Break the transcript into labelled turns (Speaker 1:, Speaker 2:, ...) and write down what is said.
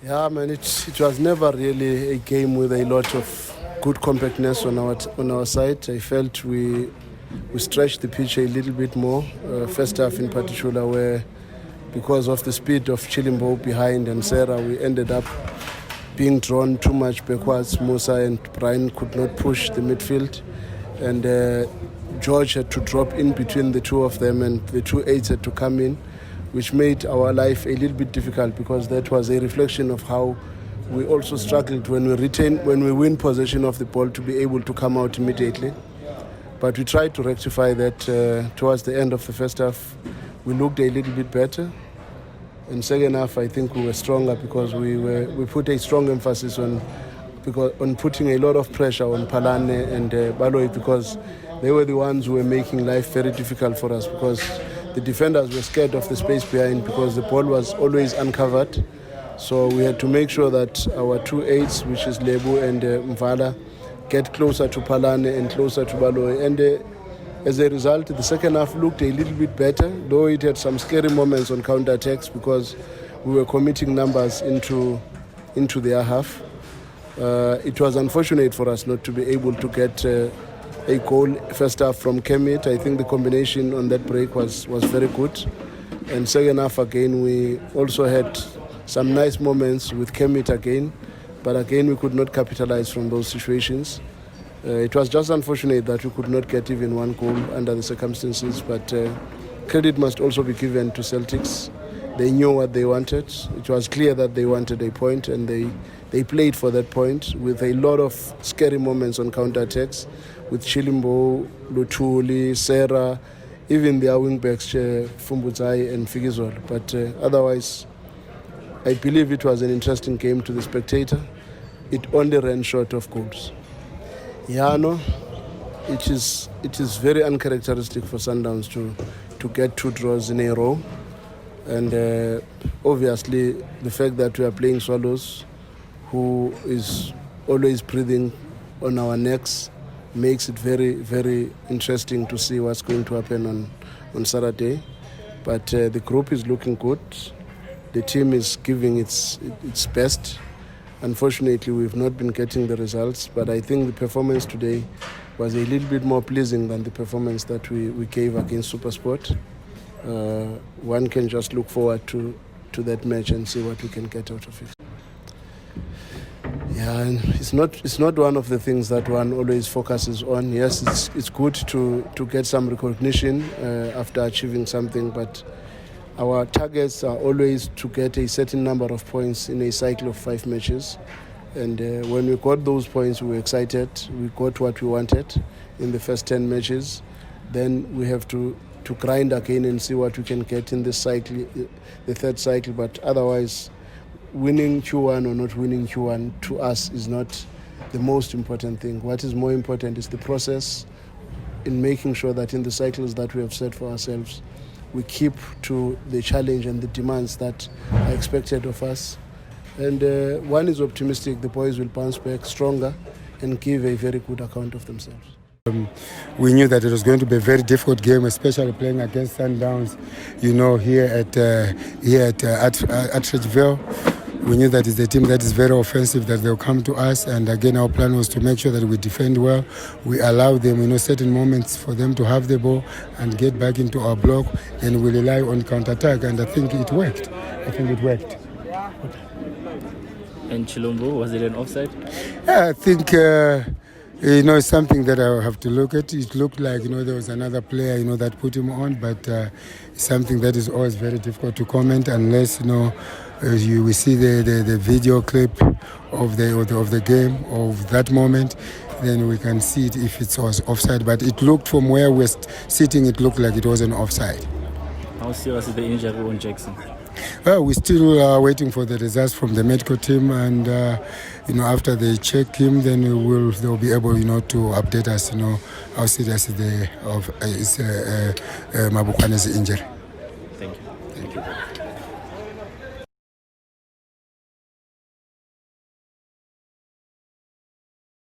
Speaker 1: Yeah, man, it was never really a game with a lot of good compactness on our side. I felt we stretched the pitch a little bit more, first half in particular, where because of the speed of Chilimbo behind and Sarah, we ended up being drawn too much backwards. Musa and Brian could not push the midfield, and George had to drop in between the two of them, and the two eights had to come in, which made our life a little bit difficult because that was a reflection of how we also struggled when we win possession of the ball to be able to come out immediately. But we tried to rectify that towards the end of the first half. We looked a little bit better. In second half, I think we were stronger because we put a strong emphasis on putting a lot of pressure on Palane and Baloyi, because they were the ones who were making life very difficult for us, because the defenders were scared of the space behind because the ball was always uncovered. So we had to make sure that our two eights, which is Lebu and Mvala, get closer to Palane and closer to Baloyi. And as a result, the second half looked a little bit better, though it had some scary moments on counter-attacks because we were committing numbers into their half. It was unfortunate for us not to be able to get a goal first half from Kemit. I think the combination on that break was very good. And second half again, we also had some nice moments with Kemit again, but again we could not capitalize from those situations. It was just unfortunate that we could not get even one goal under the circumstances, but credit must also be given to Celtics. They knew what they wanted. It was clear that they wanted a point, and they played for that point with a lot of scary moments on counter-attacks with Chilimbo, Lutuli, Sarah, even their wingbacks, Fumbudzai and Figizol. But otherwise, I believe it was an interesting game to the spectator. It only ran short of goals. Yeah, no, it is very uncharacteristic for Sundowns to get two draws in a row. And obviously, the fact that we are playing Swallows, who is always breathing on our necks, makes it very, very interesting to see what's going to happen on Saturday. But the group is looking good. The team is giving its best. Unfortunately, we've not been getting the results, but I think the performance today was a little bit more pleasing than the performance that we gave against SuperSport. One can just look forward to that match and see what we can get out of it. Yeah, and it's not one of the things that one always focuses on. Yes, it's good to get some recognition after achieving something, but our targets are always to get a certain number of points in a cycle of 5 matches. And when we got those points, we were excited. We got what we wanted in the first 10 matches. Then we have to grind again and see what we can get in this cycle, the third cycle. But otherwise, winning Q1 or not winning Q1 to us is not the most important thing. What is more important is the process in making sure that in the cycles that we have set for ourselves, we keep to the challenge and the demands that are expected of us. And one is optimistic, the boys will bounce back stronger and give a very good account of themselves.
Speaker 2: We knew that it was going to be a very difficult game, especially playing against Sundowns, here at Atteridgeville. We knew that it's a team that is very offensive, that they'll come to us. And again, our plan was to make sure that we defend well. We allow them, certain moments for them to have the ball and get back into our block. And we rely on counter-attack. And I think it worked.
Speaker 3: And Chilombo, was it an offside?
Speaker 2: Yeah, I think, it's something that I have to look at. It looked like, there was another player, that put him on. But it's something that is always very difficult to comment unless, we see the video clip of the game, of that moment, then we can see it if it was offside. But it looked from where we're sitting, it looked like it wasn't offside.
Speaker 3: How serious is the injury on Jackson?
Speaker 2: Well, we're still waiting for the results from the medical team, and after they check him, then they'll be able, to update us, how serious is Mabukwane's injury.
Speaker 3: Thank you.